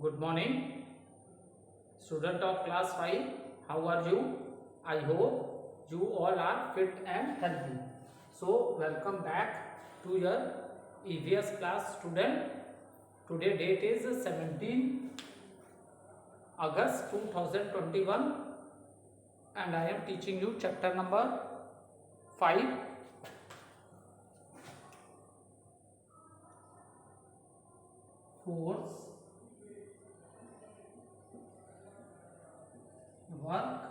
Good morning, student of class 5. How are you? I hope you all are fit and healthy. So, welcome back to your EVS class, student. Today date is 17 August 2021 and I am teaching you chapter number 5, force, work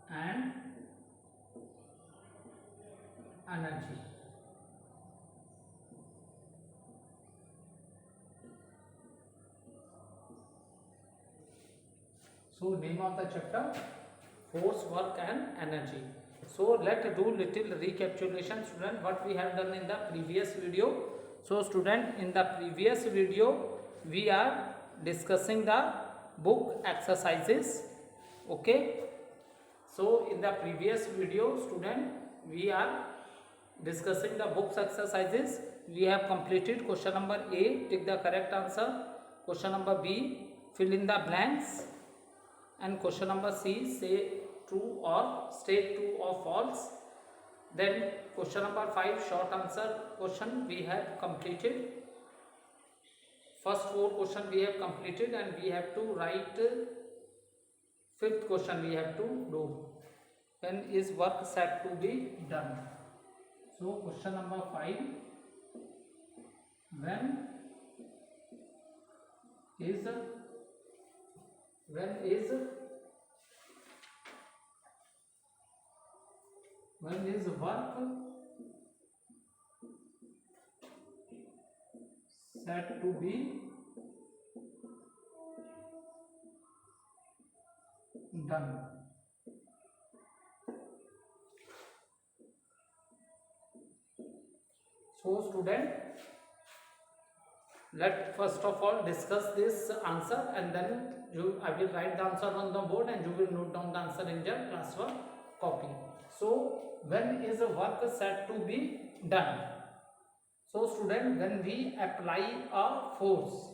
and energy. So name of the chapter, force, work and energy. So let's do little recapitulation, student, what we have done in the previous video. So student, in the previous video we are discussing the book exercises. Okay, so in the previous video, student, we are discussing the books exercises. We have completed question number A, take the correct answer. Question number B, fill in the blanks. And question number C, say true or state true or false. Then question number 5, short answer question we have completed. First 4 question we have completed and we have to write fifth question we have to do. When is work said to be done? So question number 5, when is work said to be done? So student, let first of all discuss this answer and then I will write the answer on the board and you will note down the answer in your classwork copy. So when is a work said to be done? So student, when we apply a force,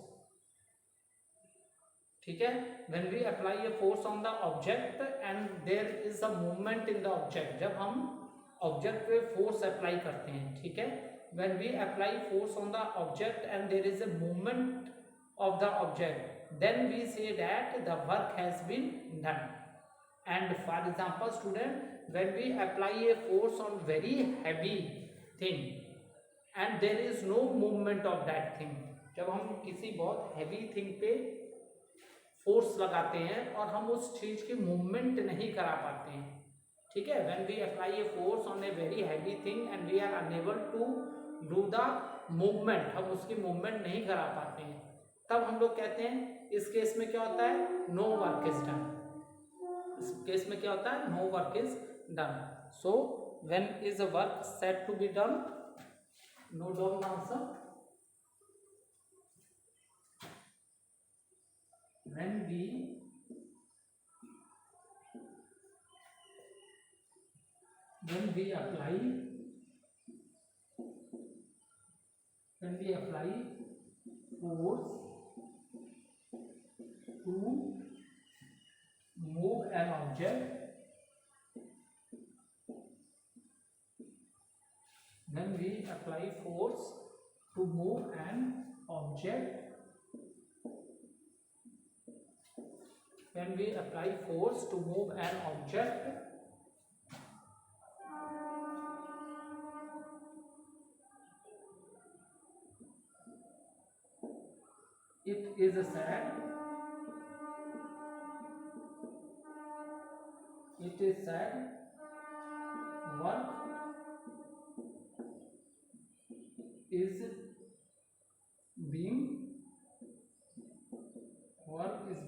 ठीक है, when we apply a force on the object and there is a movement in the object, जब हम object पे force apply करते हैं, ठीक है, when we apply force on the object and there is a movement of the object, then we say that the work has been done. And for example student, when we apply a force on very heavy thing and there is no movement of that thing, जब हम किसी बहुत heavy thing पे force लगाते हैं और हम उस चीज की मूवमेंट नहीं करा पाते हैं, ठीक है, when we apply a force on a very heavy thing and we are unable to do the movement, हम उसकी मूवमेंट नहीं करा पाते हैं, तब हम लोग कहते हैं इस केस में क्या होता है, नो वर्क इज डन. इस केस में क्या होता है, no work is done. So when is a work said to be done, note down the answer. When we apply force to move an object, when we apply force to move an object, when we apply force to move an object, it is said work is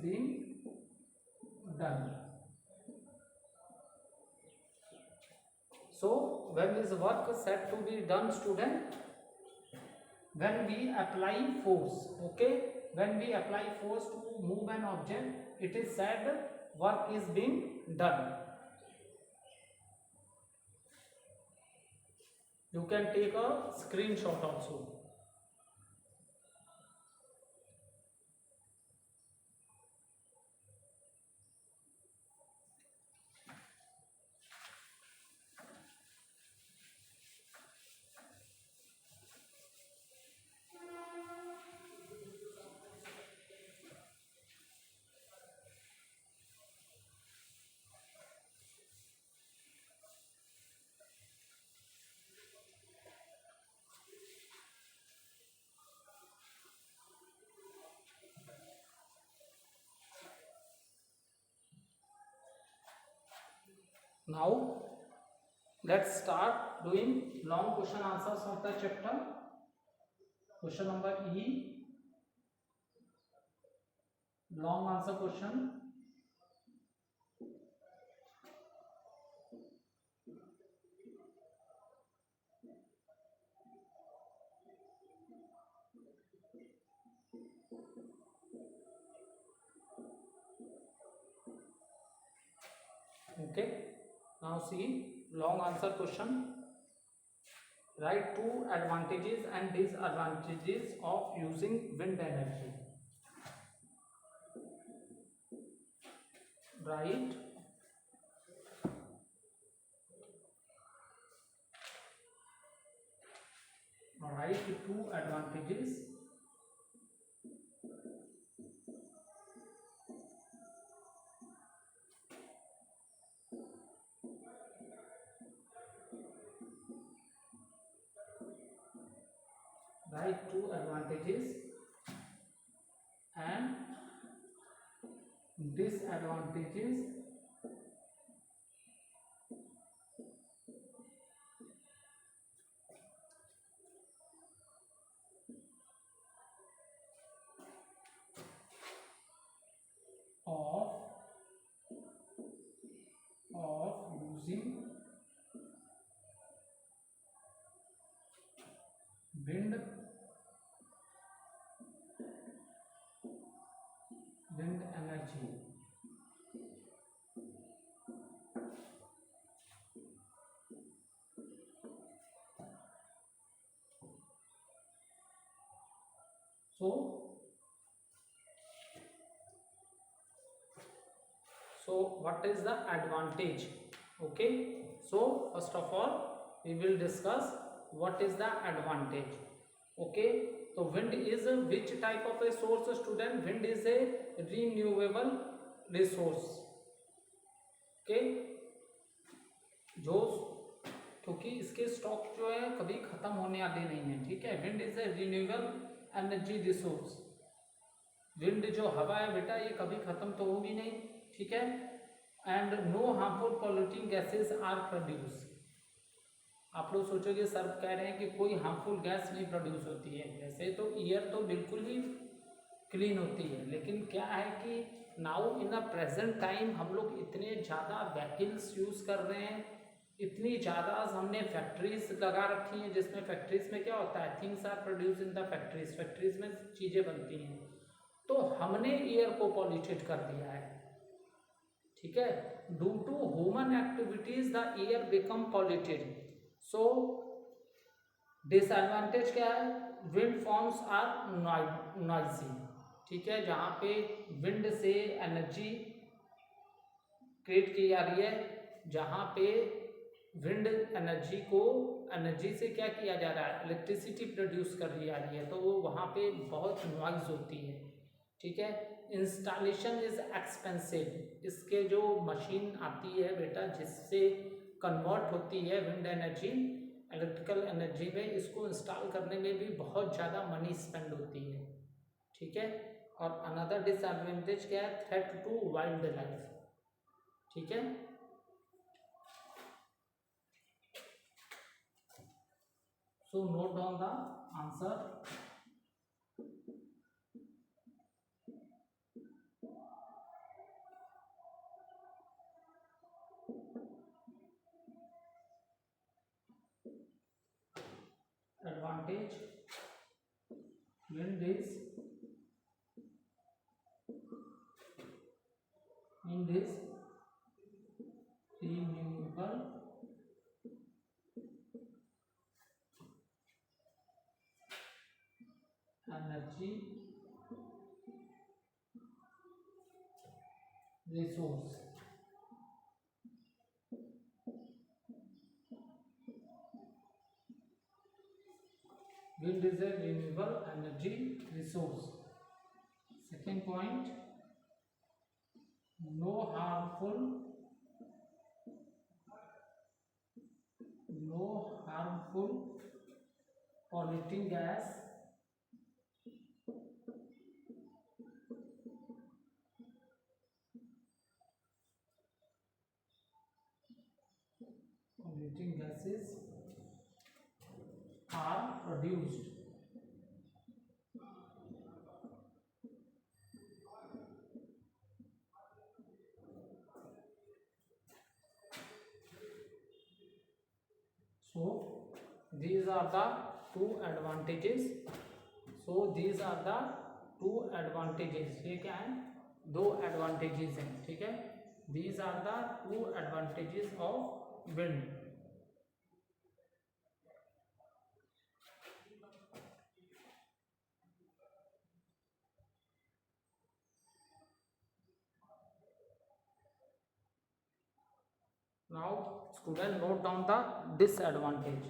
being done. So when is work said to be done student? When we apply force, okay, when we apply force to move an object, it is said work is being done. You can take a screenshot also. Now let's start doing long question answers of the chapter. Question number E, long answer question. Okay, now see long answer question. Write two advantages and disadvantages of using wind energy. Write two advantages and disadvantages of using wind energy. So what is the advantage? Okay, so first of all we will discuss what is the advantage. Okay, so wind is which type of a source, student? Wind is a renewable resource. Okay, जो क्योंकि इसके stock जो है कभी खत्म होने वाले नहीं है, ठीक है। Wind is a renewable energy resource. Wind जो हवा है बेटा ये कभी खत्म तो होगी नहीं, ठीक है। And no harmful polluting gases are produce. आप लोग सोचोगे सर कह रहे हैं कि कोई हार्मफुल गैस नहीं प्रोड्यूस होती है। वैसे तो एयर तो बिल्कुल ही क्लीन होती है, लेकिन क्या है कि now in the present time हम लोग इतने ज़्यादा व्हीकल्स यूज़ कर रहे हैं, इतनी ज़्यादा हमने फैक्ट्रीज लगा रखी हैं, जिसमें फैक्ट्रीज में क्या होता है, things are produce in the factories, factories में चीज़ें बनती हैं, तो हमने एयर को पॉल्यूटेड कर दिया है, ठीक है। Due to human activities the air become polluted. So disadvantage क्या है, विंड फॉर्म्स आर नॉइजी, ठीक है। जहाँ पे विंड से एनर्जी क्रिएट की जा रही है, जहाँ पे विंड एनर्जी से क्या किया जा रहा है, इलेक्ट्रिसिटी प्रोड्यूस कर दी जा रही है, तो वो वहाँ पे बहुत नॉइज होती है, ठीक है। Installation is expensive. इसके जो मशीन आती है बेटा जिससे कन्वर्ट होती है विंड एनर्जी इलेक्ट्रिकल एनर्जी में, इसको इंस्टॉल करने में भी बहुत ज़्यादा मनी स्पेंड होती है, ठीक है। और अनदर डिसएडवांटेज क्या है, थ्रेट टू वाइल्ड लाइफ, ठीक है। So note down the answer. Advantage, wind is renewable energy resource. Wind is a renewable energy resource. Second point, no harmful polluting gas emitting gases are produced. So these are the two advantages. So these are the two advantages. ये क्या है? दो advantages हैं. ठीक है? These are the two advantages of wind. Now student note down the disadvantage.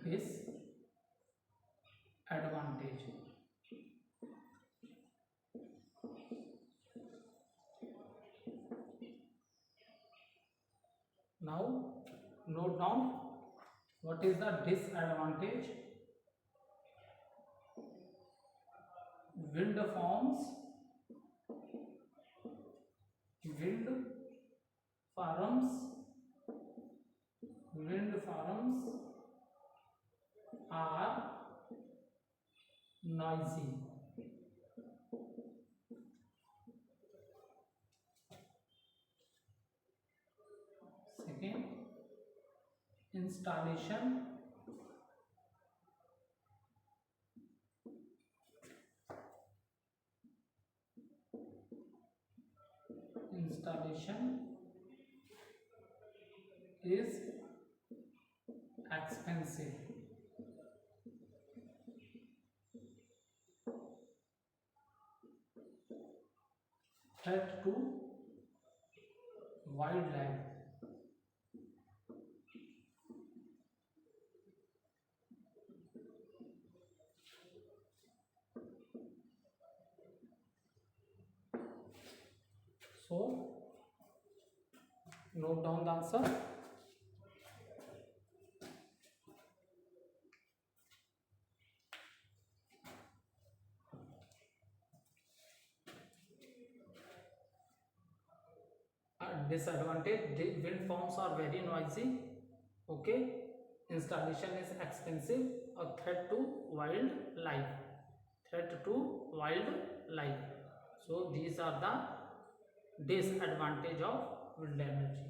Disadvantage. Now note down what is the disadvantage. Wind farms are noisy. Second, installation is expensive. Threat to wildlife. So note down the answer. Disadvantage, the wind farms are very noisy. Okay, installation is expensive. A threat to wildlife. So these are the disadvantage of wind energy.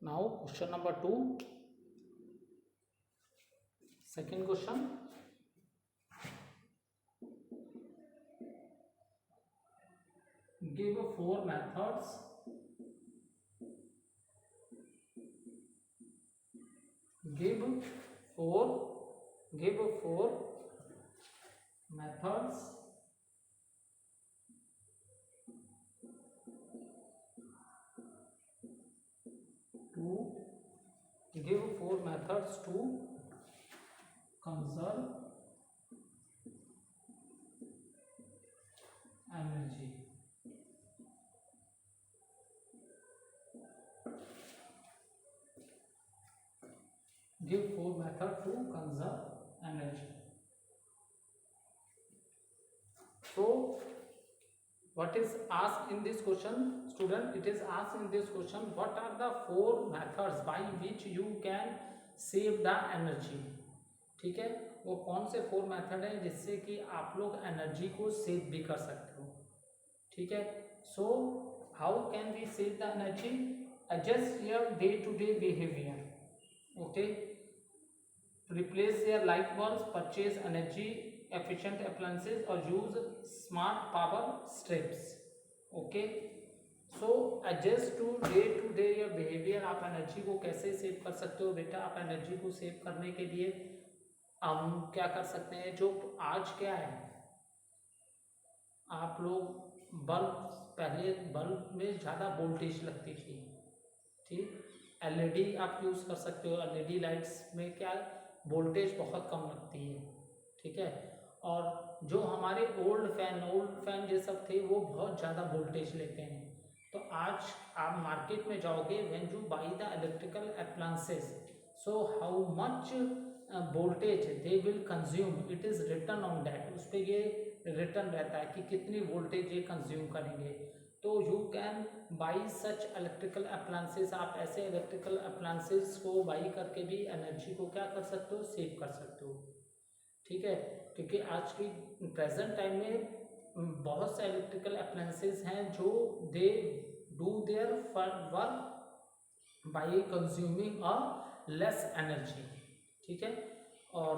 Now question number 2. Second question. Give 4 methods. Give four methods to conserve energy. Give 4 method to conserve energy. So what is asked in this question, student? It is asked in this question, what are the 4 methods by which you can save the energy? ठीक है, वो कौन से 4 method है जिससे कि आप लोग एनर्जी को सेव भी कर सकते हो? ठीक है, so how can we save the energy? Adjust your day to day behaviour. Okay, replace your light bulbs, purchase energy efficient appliances or use smart power strips. Okay, so adjust to day your behavior. आप energy को कैसे save कर सकते हो बेटा? आप energy को save करने के लिए हम क्या कर सकते हैं? जो आज क्या है, आप लोग बल्ब, पहले बल्ब में ज़्यादा वोल्टेज लगती थी, ठीक, एलईडी आप यूज़ कर सकते हो. एलईडी लाइट्स में क्या वोल्टेज बहुत कम लगती है, ठीक है. और जो हमारे ओल्ड फैन ये सब थे वो बहुत ज़्यादा वोल्टेज लेते हैं. तो आज आप मार्केट में जाओगे, when you buy the electrical appliances, so how much voltage they will consume, it is written on that. उस पर ये रिटर्न रहता है कि कितनी वोल्टेज ये कंज्यूम करेंगे. तो you can buy such electrical appliances. आप ऐसे इलेक्ट्रिकल अप्लायंसेस को बाई करके भी एनर्जी को क्या कर सकते हो? सेव कर सकते हो. ठीक है, क्योंकि आज की प्रेजेंट टाइम में बहुत से इलेक्ट्रिकल अप्लायंसेस हैं जो they do their work by consuming a less energy. ठीक है, और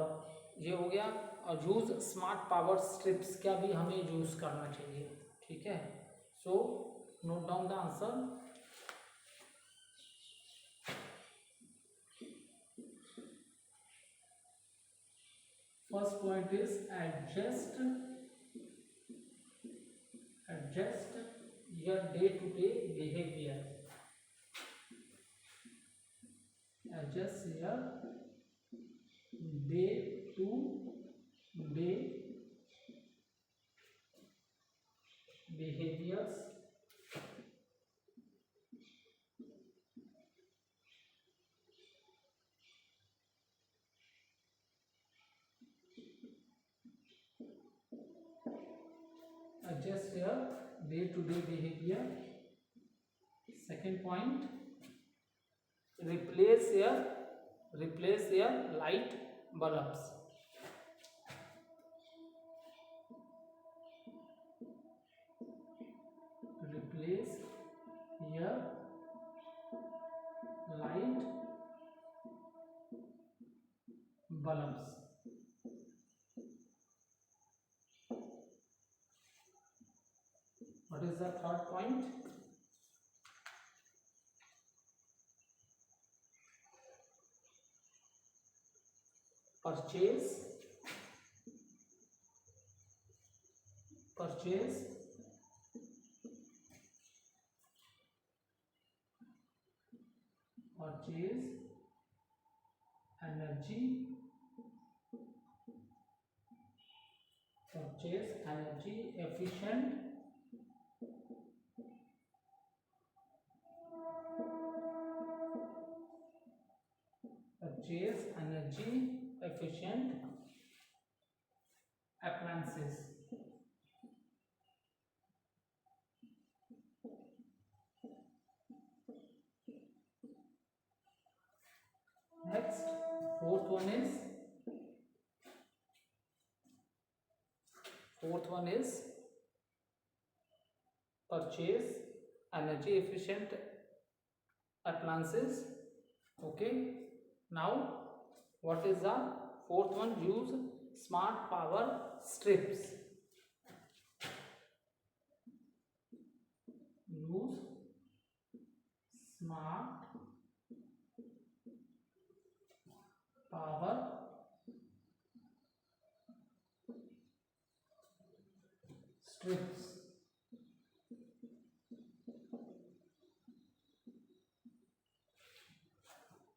ये हो गया. और यूज़ स्मार्ट पावर स्ट्रिप्स का भी हमें यूज़ करना चाहिए. ठीक है, so note down the answer. First point is adjust your day-to-day behavior. Adjust your day-to-day behaviors. Adjust your day-to-day behavior. Second point, replace your light bulbs. Replace your light bulbs. What is the third point? Purchase energy efficient appliances. Next, fourth one is purchase energy efficient appliances. Okay, now what is the fourth one? Use smart power strips. Use smart power strips.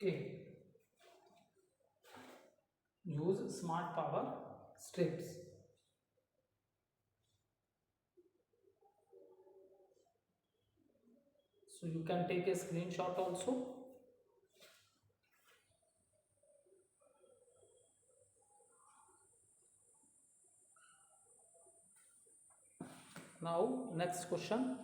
Okay, use smart power strips. So you can take a screenshot also. Now next question.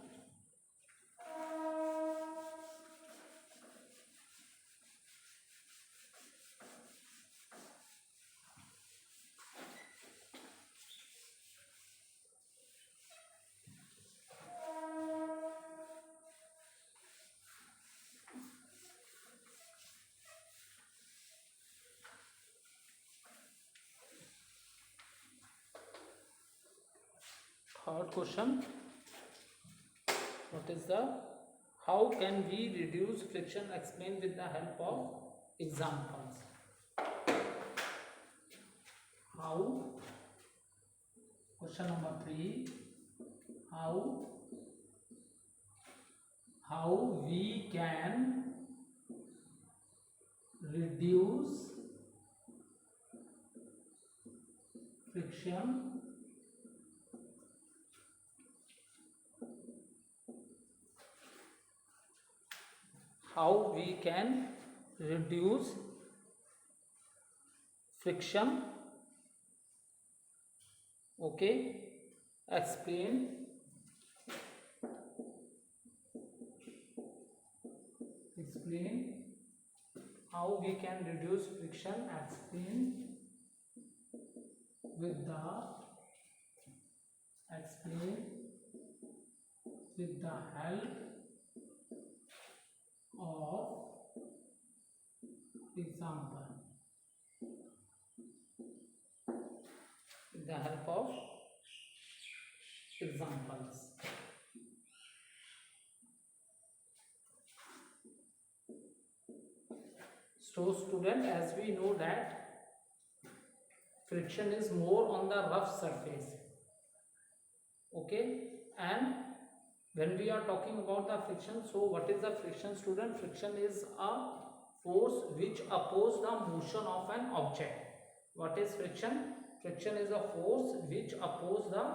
Third question. What is the how can we reduce friction? Explain with the help of examples. How? Question number 3. How we can reduce friction how we can reduce friction. Okay, explain how we can reduce friction. Explain with the help of example. With the help of examples. So student, as we know that friction is more on the rough surface. Okay, and when we are talking about the friction, so what is the friction, student? Friction is a force which opposes the motion of an object. What is friction? Friction is a force which opposes the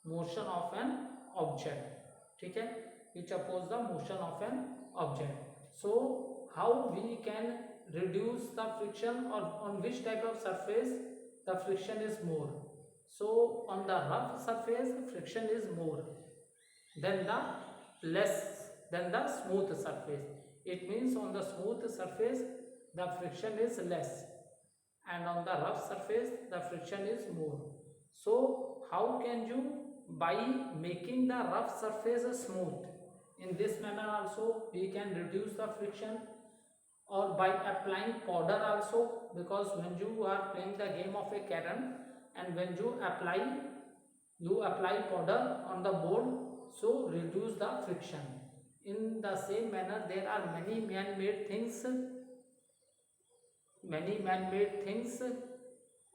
motion of an object. ठीक है, which opposes the motion of an object. So how we can reduce the friction, or on which type of surface the friction is more? So on the rough surface friction is more than the smooth surface. It means on the smooth surface the friction is less, and on the rough surface the friction is more. So how can you, by making the rough surface smooth, in this manner also we can reduce the friction, or by applying powder also, because when you are playing the game of a carom and when you apply powder on the board, so reduce the friction. In the same manner there are many man-made things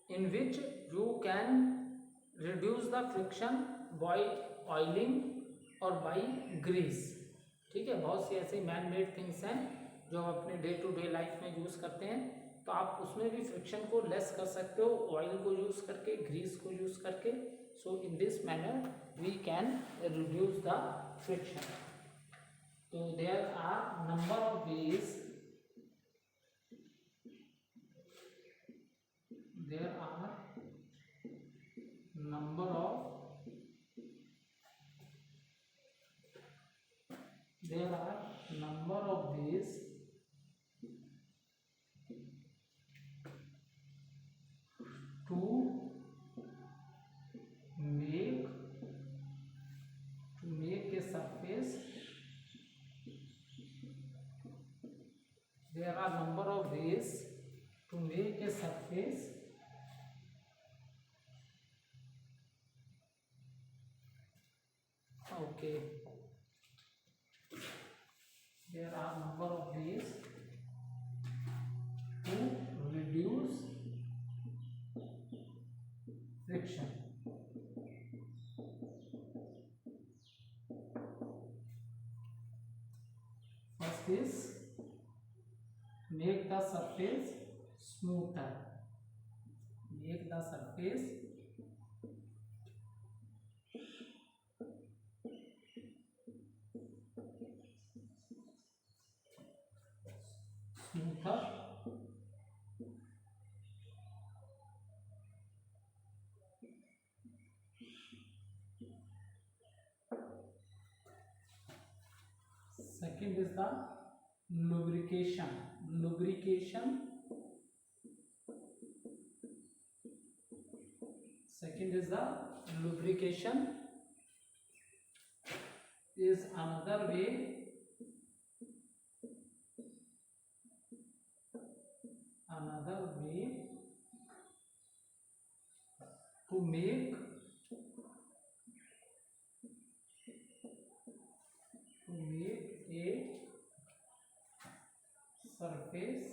in which you can reduce the friction by oiling और by grease. ठीक है, बहुत सी ऐसे man made things हैं जो हम अपने day to day life में यूज़ करते हैं, तो आप उसमें भी फ्रिक्शन को लेस कर सकते हो ऑयल को यूज़ करके, ग्रीस को यूज़ करके. So in this manner we can reduce the friction. तो there are number of ways, there are number of ways to make a surface. There are number of ways to make a surface okay. There are number of ways to reduce friction. First is make the surface smoother. Make the surface smoother. Second is the lubrication. Second is the lubrication is another way to make a surface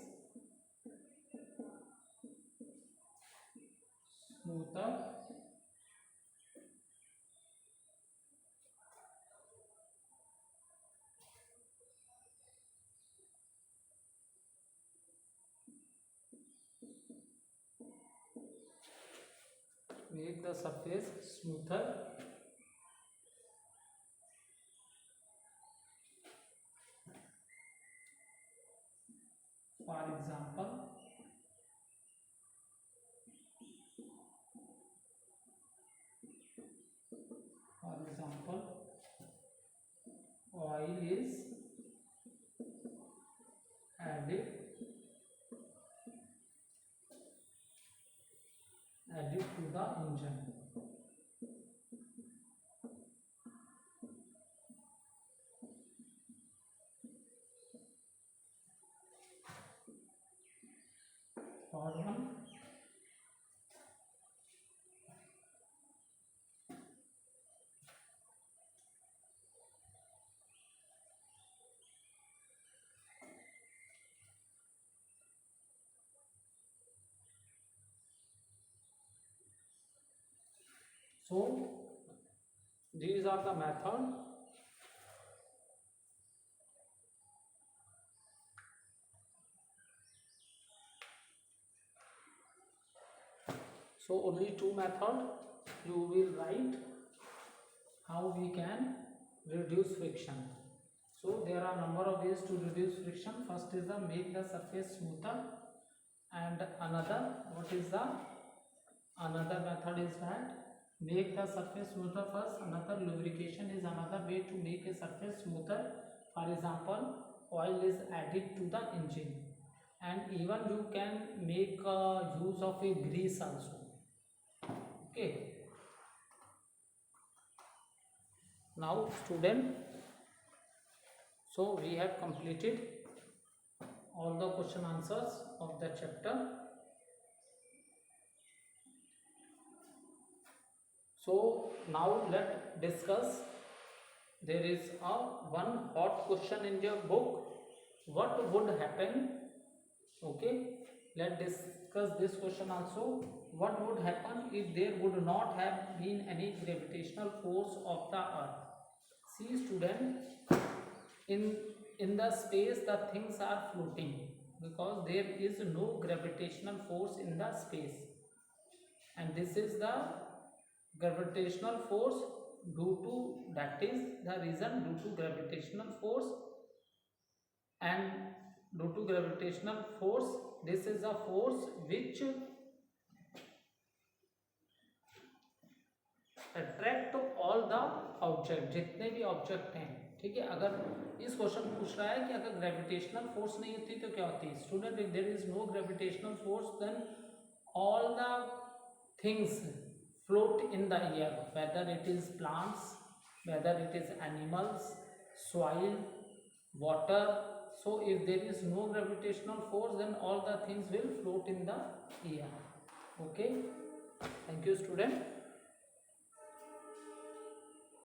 smoother. Make the surface smoother. For example, oil is added to the engine. Third one, so these are the method. So only two method you will write how we can reduce friction. So there are number of ways to reduce friction. First is the make the surface smoother, and another method is that make the surface smoother first. Another lubrication is another way to make a surface smoother. For example, oil is added to the engine, and even you can make use of a grease also. Okay. Now student, so we have completed all the question answers of the chapter. So now let's discuss. There is one hot question in your book. What would happen? Okay, let's discuss this question also. What would happen if there would not have been any gravitational force of the earth? See student, in the space the things are floating because there is no gravitational force in the space, and this is the gravitational force that is the reason due to gravitational force, and due to gravitational force this is a force which attract all the object, जितने भी object हैं. ठीक है, अगर इस question पूछ रहा है कि अगर ग्रेविटेशनल फोर्स नहीं होती तो क्या होती. Student, if there is no gravitational force then all the things float in the air, whether it is plants, whether it is animals, soil, water. So if there is no gravitational force, then all the things will float in the air. Okay, thank you student.